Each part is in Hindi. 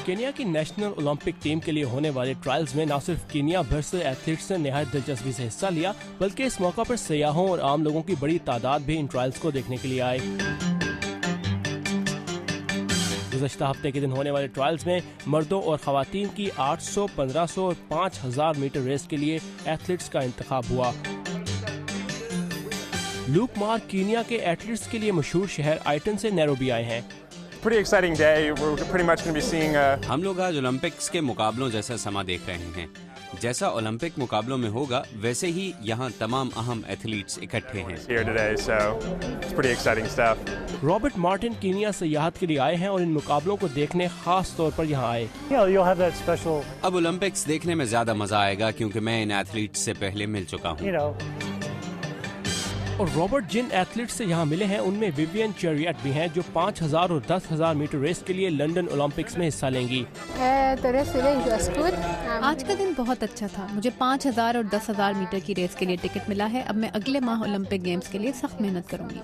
केन्या की नेशनल ओलंपिक टीम के लिए होने वाले ट्रायल्स में न सिर्फ केन्या भर से एथलीट्स ने निहायत दिलचस्पी से हिस्सा लिया, बल्कि इस मौका पर सयाहों और आम लोगों की बड़ी तादाद भी इन ट्रायल्स को देखने के लिए आए। गुज़श्ता हफ्ते के दिन होने वाले ट्रायल्स में मर्दों और खवातीन की 800, 1500 और 5000 मीटर रेस के लिए एथलीट्स का इंतखाब हुआ। लूक मार केन्या के एथलीट्स के लिए मशहूर शहर आइटन से नैरोबी आए हैं। Pretty exciting day. We're pretty much going to be seeing हम लोग आज ओलंपिक्स के मुकाबलों जैसा समा देख रहे हैं। जैसा ओलंपिक मुकाबलों में होगा वैसे ही यहाँ तमाम अहम एथलीट्स इकट्ठे हैं। here today, so it's pretty exciting stuff. Robert Martin Kenya सयाहत के लिए आए हैं और इन मुकाबलों को देखने खास तौर पर यहाँ आए। You'll have that special, अब ओलंपिक्स देखने में ज्यादा मजा आएगा क्योंकि मैं इन एथलीट्स से पहले मिल चुका हूँ। और रॉबर्ट जिन एथलीट से यहाँ मिले हैं उनमें विवियन चेरियट भी हैं जो 5000 और 10,000 मीटर रेस के लिए लंदन ओलंपिक्स में हिस्सा लेंगी। आज का दिन बहुत अच्छा था। मुझे 5000 और 10,000 मीटर की रेस के लिए टिकट मिला है। अब मैं अगले माह ओलंपिक गेम्स के लिए सख्त मेहनत करूंगी।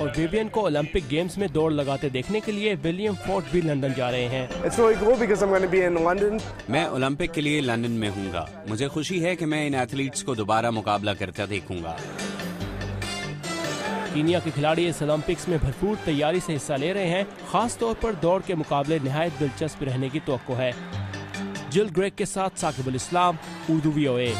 और विवियन को ओलंपिक गेम्स में दौड़ लगाते देखने के लिए विलियम फोर्ड भी लंदन जा रहे हैं। It's really cool because I'm going to be in London. मैं ओलंपिक के लिए लंदन में हूँगा। मुझे खुशी है कि मैं इन एथलीट्स को दोबारा मुकाबला करता देखूंगा। केन्या के खिलाड़ी इस ओलंपिक्स में भरपूर तैयारी से हिस्सा ले रहे हैं। खास तौर पर दौड़ के मुकाबले निहायत दिलचस्प रहने की तवक्को है। जिल ग्रेग के साथ साकिब अल इस्लाम, उर्दू VOA।